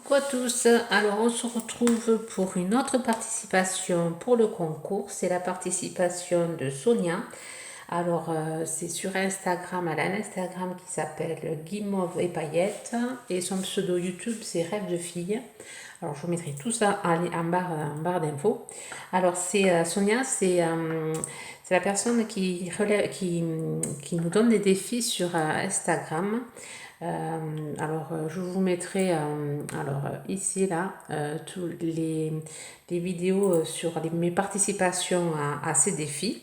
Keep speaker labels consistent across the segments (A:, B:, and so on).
A: Coucou à tous, alors on se retrouve pour une autre participation pour le concours, c'est la participation de Sonia. Alors c'est sur Instagram, elle a un Instagram qui s'appelle Guimauve et Paillettes et son pseudo YouTube c'est Rêve de fille. Alors je vous mettrai tout ça en barre d'infos. Alors c'est Sonia, c'est la personne qui nous donne des défis sur Instagram. Je vous mettrai ici là tous les vidéos sur mes participations à ces défis.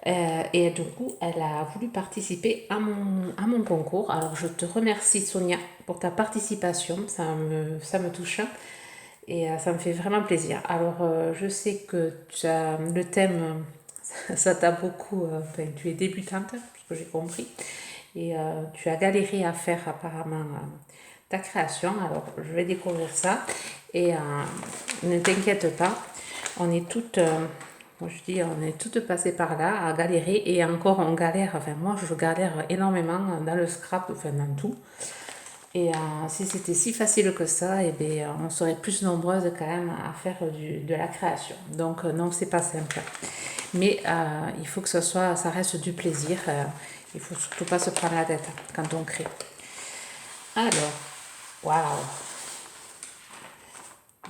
A: Et du coup, elle a voulu participer à mon concours. Alors, je te remercie, Sonia, pour ta participation. Ça me touche et ça me fait vraiment plaisir. Alors, je sais que le thème, ça t'a beaucoup. Tu es débutante, ce que j'ai compris. Et tu as galéré à faire apparemment ta création. Alors, je vais découvrir ça. Et ne t'inquiète pas, on est toutes. On est toutes passées par là à galérer et encore on galère, enfin moi je galère énormément dans le scrap, enfin dans tout. Et si c'était si facile que ça, et bien, on serait plus nombreuses quand même à faire de la création. Donc non, c'est pas simple. Mais il faut que ça reste du plaisir. Il faut surtout pas se prendre la tête quand on crée. Alors, waouh!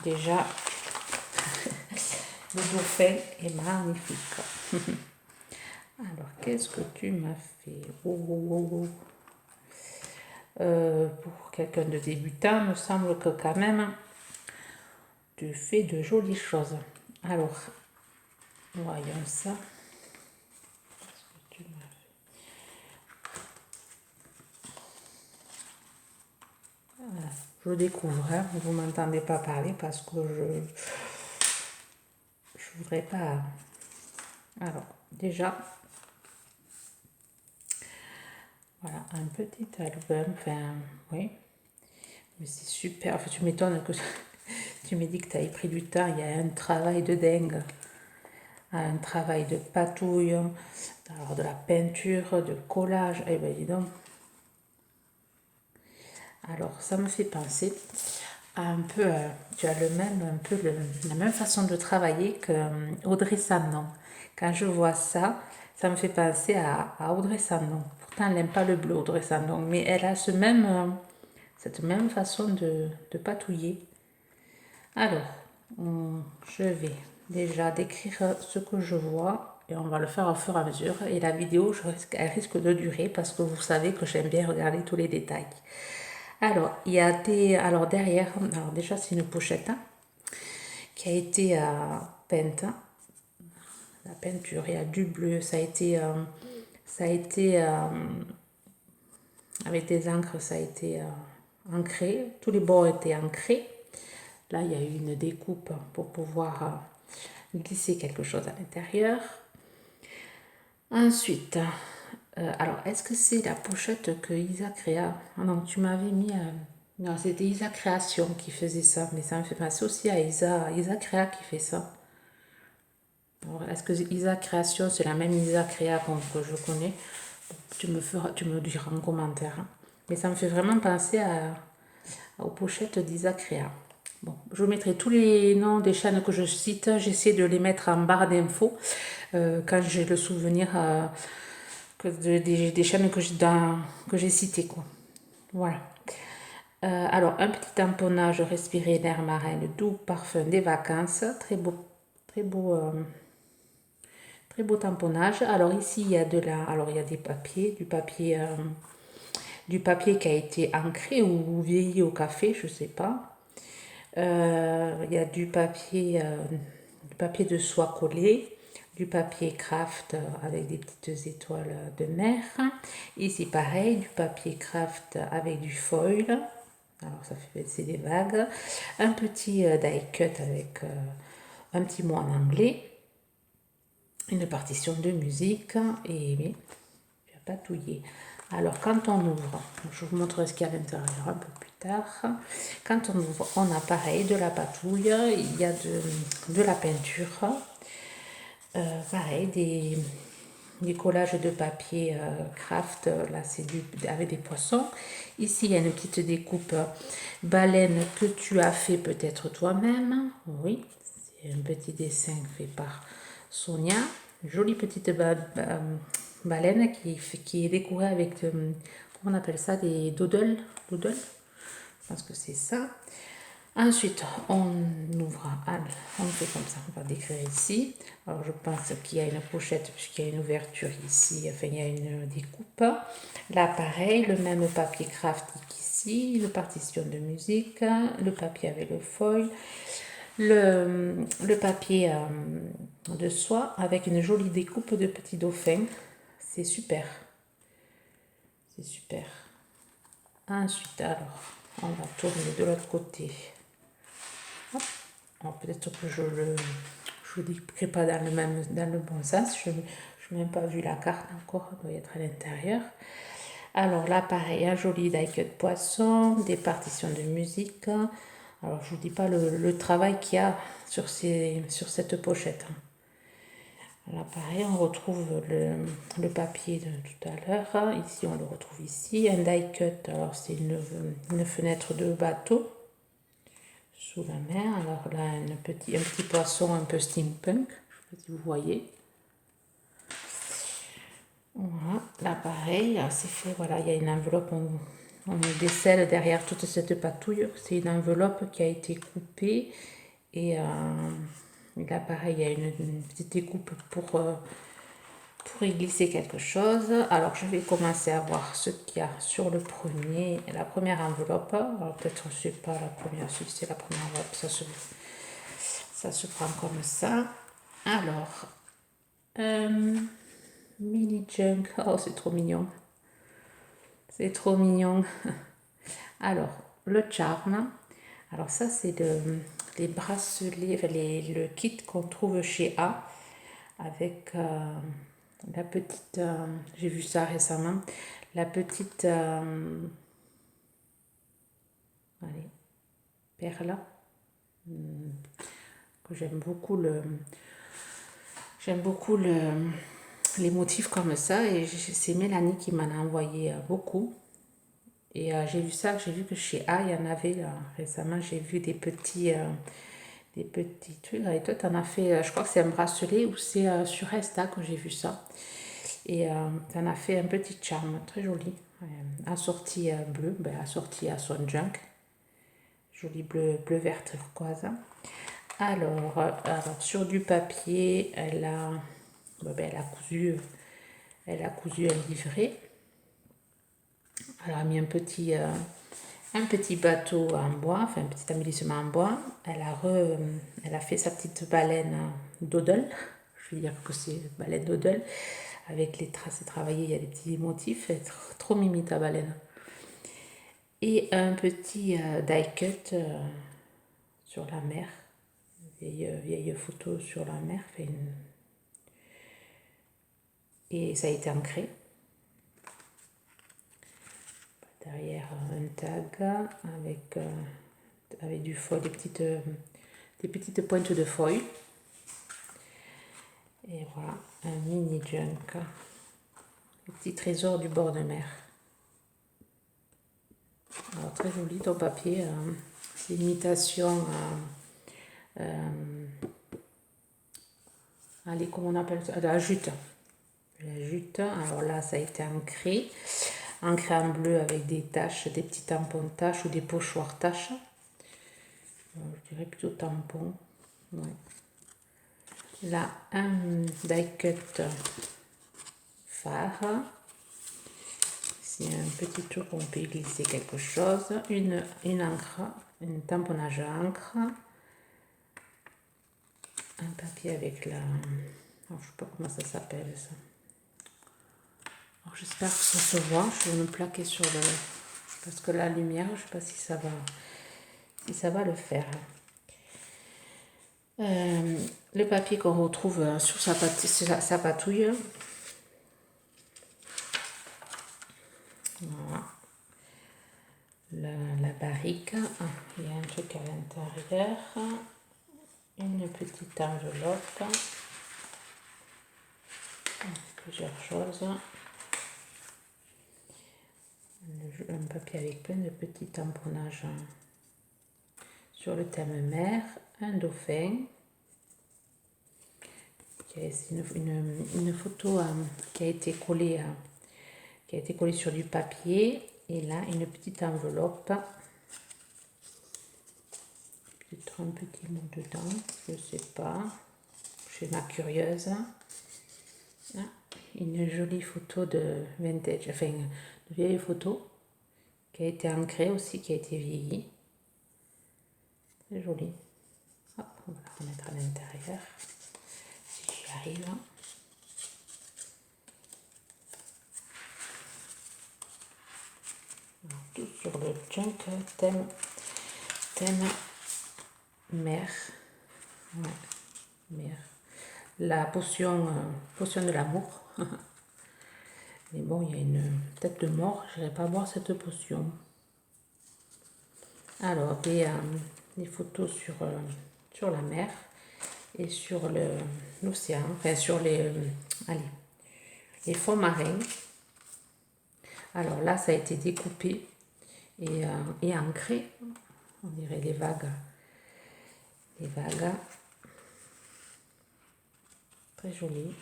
A: Déjà, le dauphin est magnifique. Alors, qu'est-ce que tu m'as fait? Pour quelqu'un de débutant, il me semble que quand même, tu fais de jolies choses. Alors, voyons ça. Qu'est-ce que tu m'as fait? Voilà, je découvre, hein. Vous ne m'entendez pas parler parce que je voudrais pas. Alors, déjà, voilà, un petit album, enfin, oui, mais c'est super. Enfin, tu m'étonnes que tu me dis que tu as pris du temps. Il y a un travail de dingue, un travail de patouille, alors de la peinture, de collage. Eh ben, dis donc. Alors, ça me fait penser à un peu, tu as la même façon de travailler que Audrey Sanon. Quand je vois ça, ça me fait penser à Audrey Sanon. Pourtant, elle n'aime pas le bleu, Audrey Sanon, mais elle a cette même façon de patouiller. Alors, je vais déjà décrire ce que je vois et on va le faire au fur et à mesure. Et la vidéo, elle risque de durer parce que vous savez que j'aime bien regarder tous les détails. Alors, il y a alors derrière, alors déjà c'est une pochette qui a été peinte. La peinture, il y a du bleu, ça a été avec des encres, ça a été ancré. Tous les bords étaient ancrés. Là, il y a eu une découpe pour pouvoir glisser quelque chose à l'intérieur. Ensuite, alors, est-ce que c'est la pochette que Isa créa? Ah non, tu m'avais mis... non, c'était Isa Création qui faisait ça, mais ça me fait penser aussi à Isa Créa qui fait ça. Est-ce que Isa Création, c'est la même Isa Créa que je connais? Tu me diras en commentaire. Hein. Mais ça me fait vraiment penser aux pochettes d'Isa Créa. Bon, je vous mettrai tous les noms des chaînes que je cite. J'essaie de les mettre en barre d'infos quand j'ai le souvenir des chaînes que j'ai citées. Quoi. Voilà. Alors, un petit tamponnage respiré d'air marin, le doux parfum des vacances. Très beau, très beau, très beau tamponnage. Alors ici, il y a il y a des papiers, du papier qui a été ancré ou vieilli au café, je sais pas. Il y a du papier de soie collé, du papier craft avec des petites étoiles de mer. Ici pareil, du papier craft avec du foil. Alors ça fait c'est des vagues. Un petit die cut avec un petit mot en anglais. Une partition de musique et tu as patouillé. Alors quand on ouvre, je vous montrerai ce qu'il y a à l'intérieur un peu plus tard. Quand on ouvre, on a pareil de la patouille, il y a de la peinture, pareil des collages de papier craft. Là, c'est avec des poissons. Ici, il y a une petite découpe baleine que tu as fait peut-être toi-même. Oui, c'est un petit dessin fait par Sonia. Jolie petite baleine qui est décorée avec, comment on appelle ça, des doodles. Je pense que c'est ça. Ensuite, on ouvre, on fait comme ça, on va décrire ici. Alors, je pense qu'il y a une pochette puisqu'il y a une ouverture ici, enfin, il y a une découpe. Là, pareil, le même papier craft ici, une partition de musique, le papier avec le foil, le papier de soie avec une jolie découpe de petits dauphins. C'est super. C'est super. Ensuite, alors, on va tourner de l'autre côté. Peut-être que je ne décris pas dans le bon sens. Je n'ai même pas vu la carte encore, elle doit être à l'intérieur. Alors là, pareil, un joli die-cut poisson, des partitions de musique. Alors, je ne vous dis pas le travail qu'il y a sur cette pochette. Là, pareil, on retrouve le papier de tout à l'heure. Ici, on le retrouve ici. Un die-cut, alors c'est une fenêtre de bateau sous la mer. Alors là, un petit poisson un peu steampunk, je ne sais pas si vous voyez. Voilà, là pareil, c'est fait, voilà, il y a une enveloppe, on décèle derrière toute cette patouille. C'est une enveloppe qui a été coupée et là pareil, il y a une petite découpe pour y glisser quelque chose. Alors je vais commencer à voir ce qu'il y a sur la première enveloppe. Alors peut-être c'est pas la première, si c'est la première enveloppe, ça se prend comme ça. Alors, mini junk, oh c'est trop mignon. C'est trop mignon. Alors, le charme. Alors ça c'est les bracelets, enfin, le kit qu'on trouve chez A avec la petite, j'ai vu ça récemment, la petite allez, perle que j'aime beaucoup les motifs comme ça et c'est Mélanie qui m'en a envoyé beaucoup et j'ai vu que chez A il y en avait récemment, j'ai vu des petits trucs et toi t'en as fait, je crois que c'est un bracelet ou c'est sur Insta que j'ai vu ça et t'en as fait un petit charme très joli, assorti bleu, assorti à son junk, joli bleu vert turquoise. Alors, sur du papier, elle a cousu un livret. Elle a mis un petit bateau en bois, enfin un petit embellissement en bois. Elle a fait sa petite baleine doodle. Je veux dire que c'est baleine doodle. Avec les traces travaillées, il y a des petits motifs. Elle est trop mimi ta baleine. Et un petit die cut sur la mer. Vieille photo sur la mer. Et ça a été ancré. Derrière un tag avec du foil, des petites pointes de foil. Et voilà, un mini junk. Le petit trésor du bord de mer. Alors, très joli ton papier. C'est imitation. Allez, comment on appelle ça? La jute. La jute. Alors là, ça a été ancré en bleu avec des taches, des petits tampons taches ou des pochoirs taches. Je dirais plutôt tampon. Ouais. Là, un die cut phare. C'est un petit tour où on peut glisser quelque chose. Une encre, un tamponnage à encre. Un papier avec la... Alors, je sais pas comment ça s'appelle ça. Alors, j'espère que ça se voit. Je vais me plaquer sur le... Parce que la lumière, je sais pas si ça va le faire. Le papier qu'on retrouve sur sa patouille. Voilà. La barrique. Il y a un truc à l'intérieur. Une petite enveloppe. plusieurs choses. Un papier avec plein de petits tamponnages sur le thème mer, un dauphin, c'est une photo qui a été collée sur du papier, et là une petite enveloppe, peut-être un petit mot dedans, je ne sais pas, chez ma curieuse. Une jolie photo de vintage, enfin de vieille photo qui a été ancrée aussi, qui a été vieillie. C'est joli. Hop, on va la remettre à l'intérieur si j'y arrive. Alors, tout sur le junk thème mer. Ouais, mer. La potion de l'amour. Mais bon, il y a une tête de mort, je n'irai pas boire cette potion. Alors, des photos sur la mer et sur l'océan, enfin sur les fonds marins. Alors là, ça a été découpé et ancré, on dirait les vagues. Les vagues. Très joli.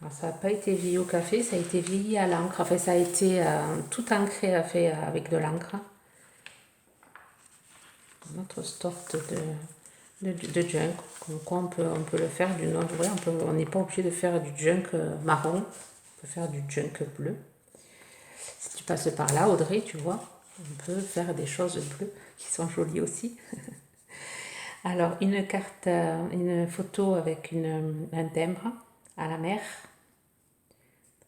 A: Alors, ça n'a pas été vieilli au café, ça a été vieilli à l'encre. Enfin, ça a été tout ancré avec de l'encre. Notre sorte de junk. Comme quoi on peut le faire d'une autre. Ouais, on n'est pas obligé de faire du junk marron. On peut faire du junk bleu. Si tu passes par là, Audrey, tu vois, on peut faire des choses bleues qui sont jolies aussi. Alors, une carte, une photo avec un timbre à la mer.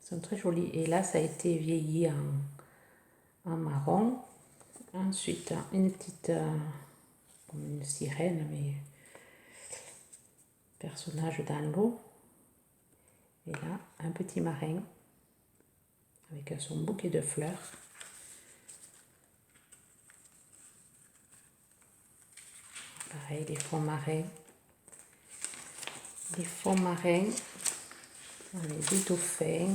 A: Ils sont très jolis. Et là, ça a été vieilli en marron. Ensuite, une petite, comme une sirène, mais personnage dans l'eau. Et là, un petit marin avec son bouquet de fleurs. Pareil, les fonds marins. Les fonds marins. Les dauphins.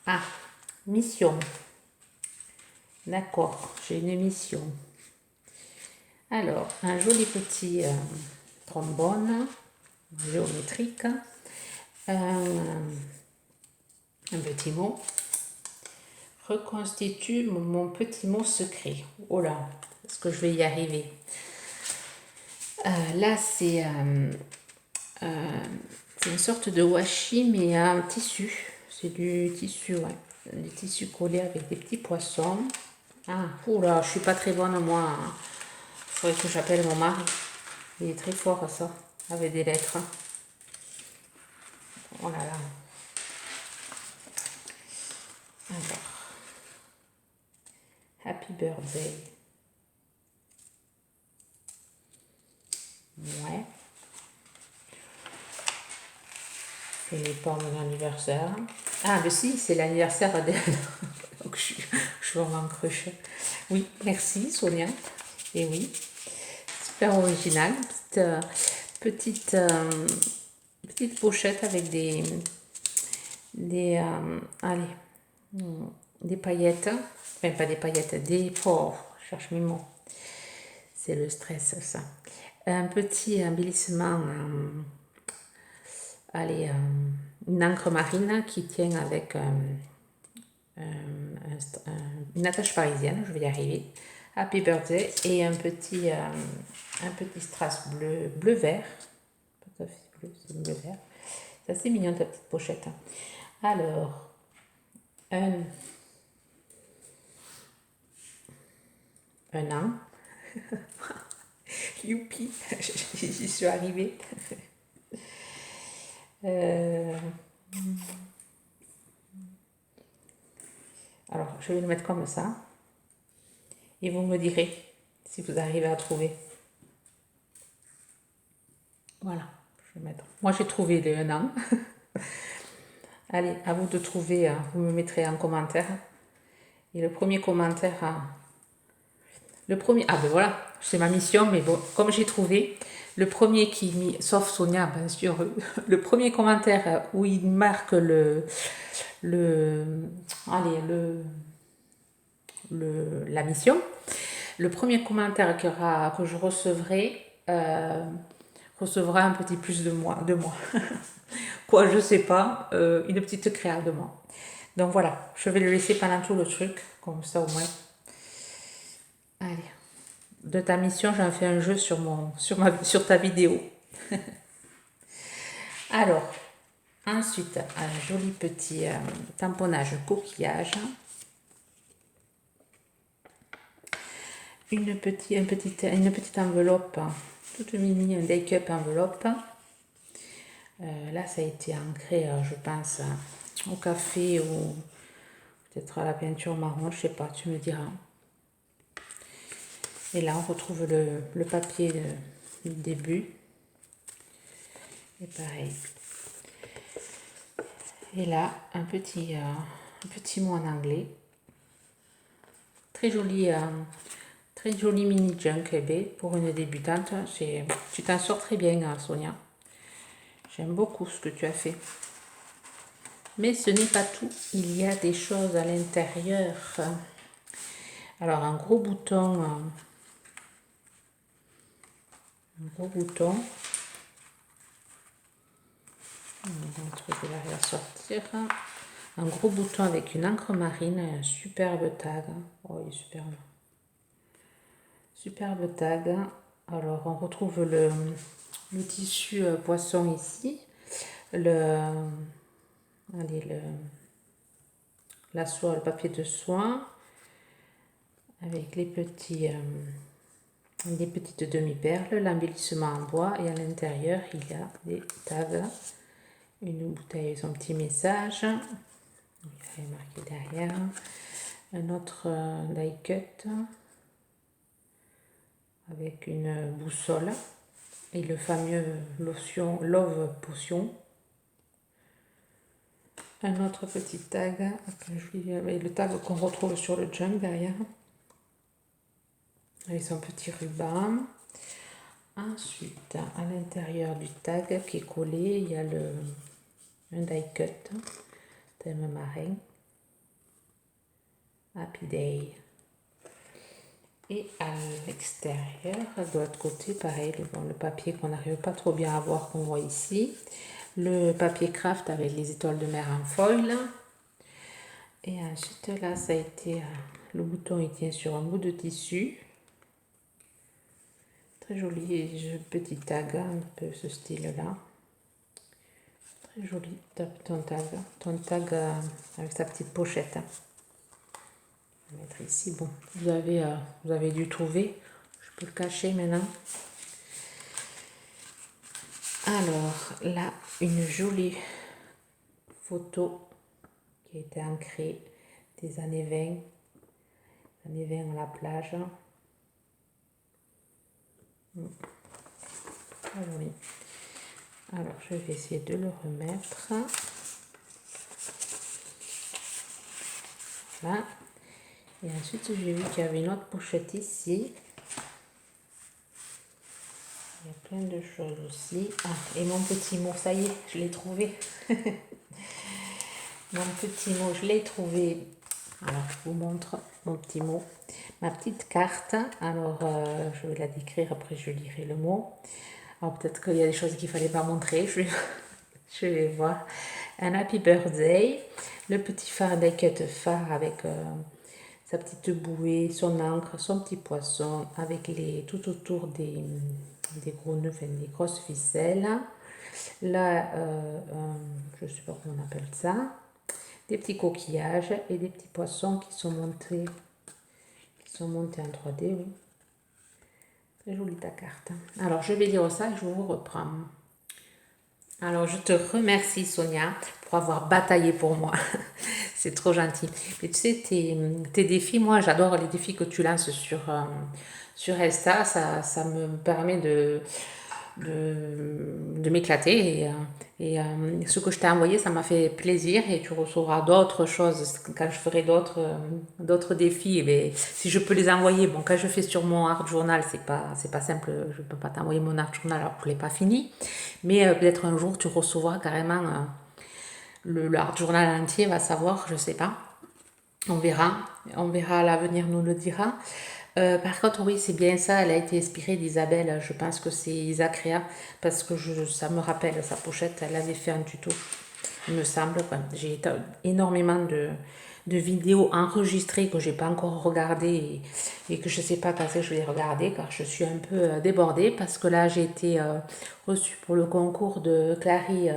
A: Ah, mission. D'accord, j'ai une mission. Alors, un joli petit trombone géométrique. Un petit mot. Reconstitue mon petit mot secret. Oh là, est-ce que je vais y arriver? Là, c'est une sorte de washi, mais en tissu. C'est du tissu, ouais. Du tissu collé avec des petits poissons. Ah, oula, je suis pas très bonne, moi. Il faudrait que j'appelle mon mari. Il est très fort, ça, avec des lettres. Oh là là. Alors. Happy birthday. Ouais. Ce n'est pas mon anniversaire. Ah, mais si, c'est l'anniversaire d'elle. Donc, je suis vraiment cruche. Oui, merci Sonia. Et oui, super original. Petite pochette avec des paillettes. Enfin, pas des paillettes, oh, je cherche mes mots. C'est le stress, ça. Un petit embellissement, une encre marine qui tient avec une attache parisienne, je vais y arriver. Happy birthday, et un petit strass bleu vert. Pas tout à fait bleu, c'est bleu vert. C'est assez mignon ta petite pochette. Alors, un an. Youpi, j'y suis arrivée. Alors, je vais le mettre comme ça. Et vous me direz si vous arrivez à trouver. Voilà, je vais mettre. Moi, j'ai trouvé les 1 an. Allez, à vous de trouver. Vous me mettrez en commentaire. Et le premier commentaire... ah ben voilà, c'est ma mission, mais bon, comme j'ai trouvé, le premier qui mis, sauf Sonia, bien sûr, le premier commentaire où il marque le, allez, la mission, le premier commentaire que je recevrai, recevra un petit plus de moi. Quoi, je sais pas, une petite créa de moi. Donc voilà, je vais le laisser pendant tout le truc, comme ça au moins. Allez, de ta mission, j'en fais un jeu sur ta vidéo. Alors, ensuite, un joli petit tamponnage coquillage. Une petite enveloppe, toute mini, un make-up enveloppe. Là, ça a été ancré, je pense, au café ou peut-être à la peinture marron, je sais pas, tu me diras. Et là, on retrouve le papier du début. Et pareil. Et là, un petit mot en anglais. Très joli mini junk pour une débutante. Tu t'en sors très bien, Sonia. J'aime beaucoup ce que tu as fait. Mais ce n'est pas tout. Il y a des choses à l'intérieur. Alors, un gros bouton. On va sortir. Un gros bouton avec une encre marine, un superbe tag. Oh, il est superbe. Superbe tag. Alors, on retrouve le tissu poisson ici. La soie, le papier de soie. Avec les petites demi-perles, l'embellissement en bois. Et à l'intérieur, il y a des tags. Une bouteille avec son petit message. Il est marqué derrière. Un autre die cut avec une boussole et le fameux Love Potion. Un autre petit tag avec le tag qu'on retrouve sur le junk derrière avec son petit ruban. Ensuite, à l'intérieur du tag qui est collé, il y a un die cut thème marin. Happy Day. Et à l'extérieur, de l'autre côté, pareil, le papier qu'on n'arrive pas trop bien à voir, qu'on voit ici. Le papier craft avec les étoiles de mer en foil. Et ensuite, là, ça a été... le bouton, il tient sur un bout de tissu. Très joli petit tag, un peu ce style-là. Très joli ton tag avec sa petite pochette. Je vais mettre ici. Bon, vous avez dû trouver. Je peux le cacher maintenant. Alors là, une jolie photo qui a été ancrée des années 20 à la plage. Alors je vais essayer de le remettre. Voilà. Et ensuite j'ai vu qu'il y avait une autre pochette ici. Il y a plein de choses aussi. Ah, et mon petit mot, ça y est, je l'ai trouvé. Mon petit mot, je l'ai trouvé. Alors, je vous montre mon petit mot. Ma petite carte. Alors, je vais la décrire, après je lirai le mot. Alors, peut-être qu'il y a des choses qu'il ne fallait pas montrer. Je vais voir. Un happy birthday. Le petit phare die cut phare avec sa petite bouée, son encre, son petit poisson, avec tout autour des gros nœuds, enfin, des grosses ficelles. Là, je ne sais pas comment on appelle ça. Des petits coquillages et des petits poissons qui sont montés en 3D. Oui. Très jolie ta carte. Alors, je vais lire ça et je vous reprends. Alors, je te remercie, Sonia, pour avoir bataillé pour moi. C'est trop gentil. Mais tu sais, tes défis, moi, j'adore les défis que tu lances sur Insta. Ça me permet de m'éclater. Ce que je t'ai envoyé, ça m'a fait plaisir et tu recevras d'autres choses quand je ferai d'autres défis. Et bien, si je peux les envoyer, bon, quand je fais sur mon art journal, c'est pas simple, je ne peux pas t'envoyer mon art journal alors que je ne l'ai pas fini. Mais peut-être un jour, tu recevras carrément le art journal entier, va savoir, je sais pas. On verra, l'avenir nous le dira. Par contre, oui, c'est bien ça, elle a été inspirée d'Isabelle, je pense que c'est Isacrea, parce que ça me rappelle sa pochette, elle avait fait un tuto, il me semble. Enfin, j'ai énormément de vidéos enregistrées que j'ai pas encore regardées et que je sais pas quand je vais les regarder, car je suis un peu débordée, parce que là, j'ai été reçue pour le concours de Clary.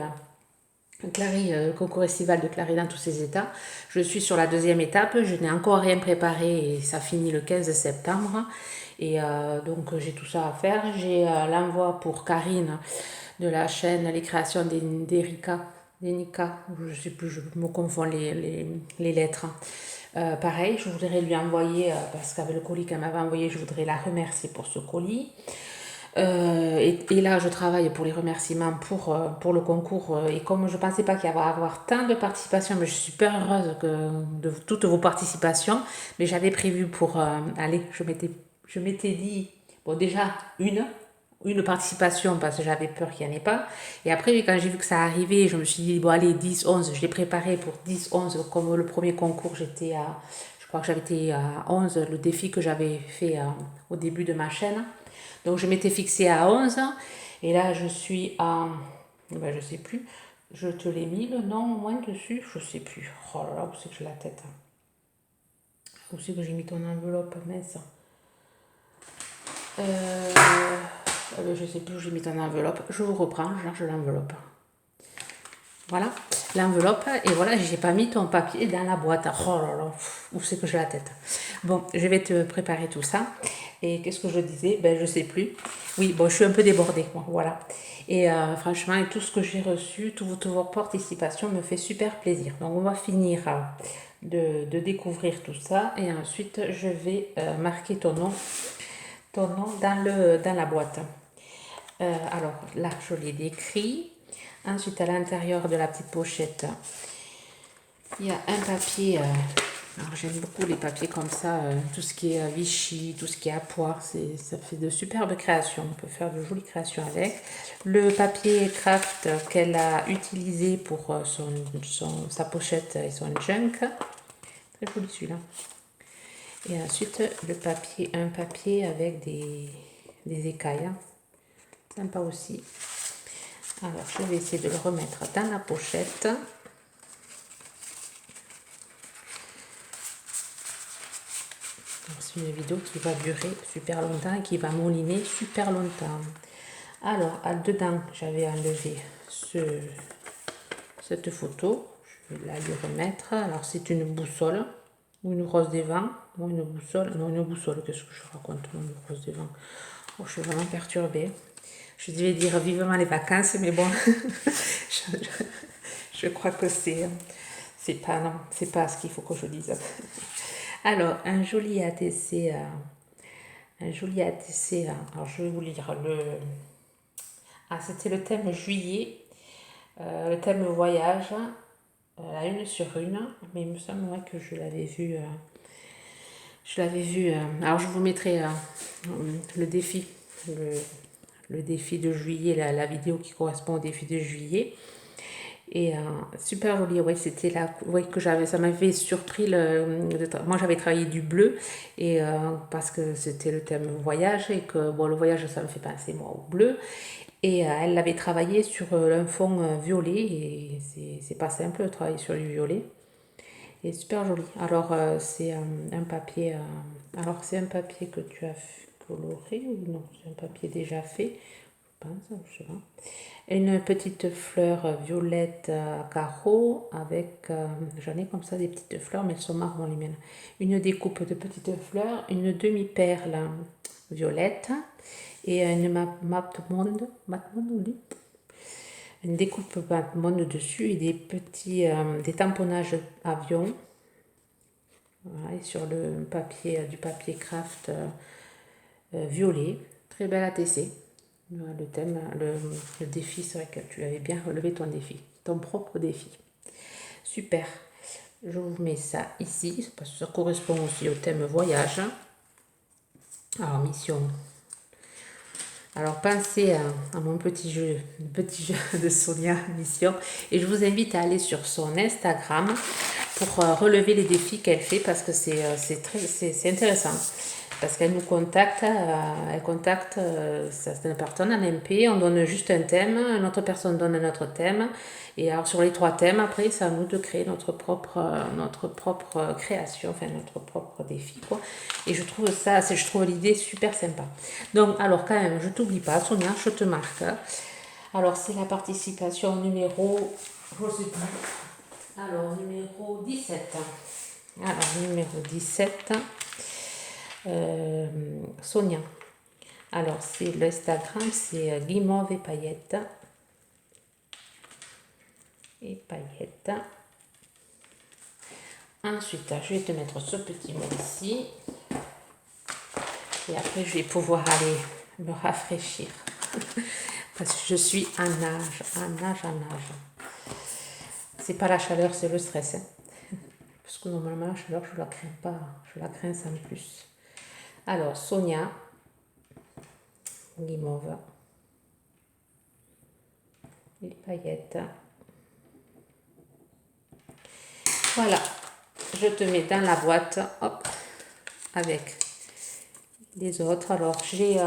A: Le concours estival de Clary dans tous ses états. Je suis sur la deuxième étape, je n'ai encore rien préparé et ça finit le 15 septembre. Et donc j'ai tout ça à faire. J'ai l'envoi pour Karine de la chaîne Les Créations d'Erika, je sais plus, je me confonds les lettres. Pareil, je voudrais lui envoyer, parce qu'avec le colis qu'elle m'avait envoyé, je voudrais la remercier pour ce colis. Et là, je travaille pour les remerciements pour le concours. Et comme je ne pensais pas qu'il y allait avoir tant de participation, mais je suis super heureuse de toutes vos participations. Mais j'avais prévu pour aller, je m'étais dit, bon, déjà une participation parce que j'avais peur qu'il n'y en ait pas. Et après, quand j'ai vu que ça arrivait, je me suis dit, bon, allez, 10, 11, je l'ai préparé pour 10, 11. Comme le premier concours, je crois que j'avais été à 11, le défi que j'avais fait au début de ma chaîne. Donc je m'étais fixée à 11 et là je suis à, ben, je sais plus, je te l'ai mis le nom au moins dessus, je sais plus. Oh là là, où c'est que j'ai la tête? Où c'est que j'ai mis ton enveloppe, mince? Je sais plus où j'ai mis ton enveloppe, je vous reprends, je cherche l'enveloppe. Voilà, l'enveloppe, et voilà, j'ai pas mis ton papier dans la boîte. Oh là là, où c'est que j'ai la tête? Bon, je vais te préparer tout ça. Et qu'est-ce que je disais? Ben, je sais plus. Oui, bon, je suis un peu débordée, moi, voilà. Et franchement, tout ce que j'ai reçu, toute votre participation me fait super plaisir. Donc, on va finir de découvrir tout ça. Et ensuite, je vais marquer ton nom dans la boîte. Alors, là, je l'ai décrit. Ensuite, à l'intérieur de la petite pochette, il y a un papier. Alors, j'aime beaucoup les papiers comme ça, tout ce qui est Vichy, tout ce qui est à poire, ça fait de superbes créations. On peut faire de jolies créations avec. Le papier craft qu'elle a utilisé pour sa pochette et son junk. Très joli celui-là. Et ensuite, un papier avec des écailles. Sympa aussi. Alors, je vais essayer de le remettre dans la pochette. C'est une vidéo qui va durer super longtemps et qui va mouliner super longtemps. Alors, dedans, j'avais enlevé cette photo. Je vais la lui remettre. Alors, c'est une boussole ou une rose des vents. Ou une boussole. Non, une boussole, qu'est-ce que je raconte? Non, une rose des vents. Oh, je suis vraiment perturbée. Je devais dire vivement les vacances, mais bon, je crois que c'est pas, non, c'est pas ce qu'il faut que je dise. Alors, un joli ATC, alors je vais vous lire c'était le thème juillet, le thème voyage, la une sur une, mais il me semble que je l'avais vu, alors je vous mettrai le défi, le défi de juillet, la vidéo qui correspond au défi de juillet. Et super joli, ouais, c'était là, ouais, que ça m'avait surpris. Moi, j'avais travaillé du bleu et parce que c'était le thème voyage et que bon, le voyage, ça me fait penser moi au bleu. Et elle l'avait travaillé sur un fond violet et c'est pas simple de travailler sur du violet. Et super joli. Alors c'est un papier. Alors c'est un papier que tu as coloré ou non? C'est un papier déjà fait, je pense, je sais pas. Une petite fleur violette à carreaux avec, j'en ai comme ça des petites fleurs, mais elles sont marron les miennes. Une découpe de petites fleurs, une demi-perle violette et une mappemonde, on dit, une découpe mappemonde dessus et des petits des tamponnages avion. Voilà, et sur le papier du papier craft violet, très belle ATC. Le thème, le défi, c'est vrai que tu avais bien relevé ton défi, ton propre défi. Super. Je vous mets ça ici, parce que ça correspond aussi au thème voyage. Alors, mission. Alors, pensez à mon petit jeu de Sonia, mission. Et je vous invite à aller sur son Instagram pour relever les défis qu'elle fait, parce que c'est intéressant. Parce qu'elle nous contacte, elle contacte certaines personnes en MP, on donne juste un thème, une autre personne donne un autre thème. Et alors sur les 3 thèmes, après, c'est à nous de créer notre propre création, enfin notre propre défi, quoi. Et je trouve l'idée super sympa. Donc, alors quand même, je t'oublie pas, Sonia, je te marque. Alors, c'est la participation numéro, je sais pas. Alors, numéro 17. Alors, numéro 17. Sonia. Alors, c'est l'Instagram, c'est guimauve et paillettes. Et paillettes. Ensuite, je vais te mettre ce petit mot ici. Et après, je vais pouvoir aller me rafraîchir. Parce que je suis en nage. C'est pas la chaleur, c'est le stress. Hein. Parce que normalement, la chaleur, je la crains pas. Je la crains sans plus. Alors, Sonia. Guimauve. Les paillettes. Voilà. Je te mets dans la boîte. Hop. Avec les autres. Alors, j'ai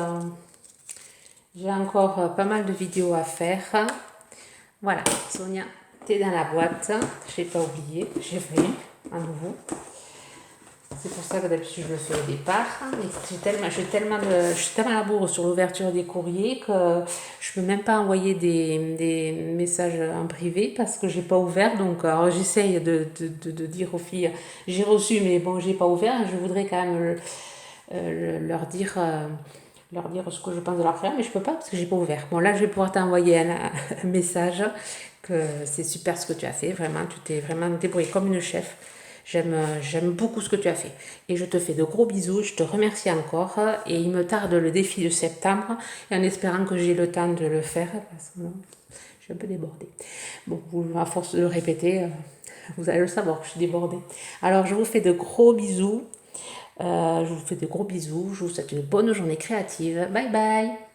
A: encore pas mal de vidéos à faire. Voilà, Sonia, tu es dans la boîte. Je n'ai pas oublié, j'ai failli à nouveau. C'est pour ça que d'habitude je le fais au départ. Mais je suis tellement à la bourre sur l'ouverture des courriers que je peux même pas envoyer des messages en privé parce que j'ai pas ouvert. Donc j'essaye de dire aux filles, j'ai reçu mais bon, j'ai pas ouvert. Je voudrais quand même leur dire ce que je pense de leur faire, mais je peux pas parce que j'ai pas ouvert. Bon, là, je vais pouvoir t'envoyer un message que c'est super ce que tu as fait. Vraiment, tu t'es vraiment débrouillée comme une chef. J'aime beaucoup ce que tu as fait. Et je te fais de gros bisous. Je te remercie encore. Et il me tarde le défi de septembre. Et en espérant que j'ai le temps de le faire. Parce que je suis un peu débordée. Bon, à force de le répéter, vous allez le savoir, je suis débordée. Alors, je vous fais de gros bisous. Je vous fais de gros bisous. Je vous souhaite une bonne journée créative. Bye bye.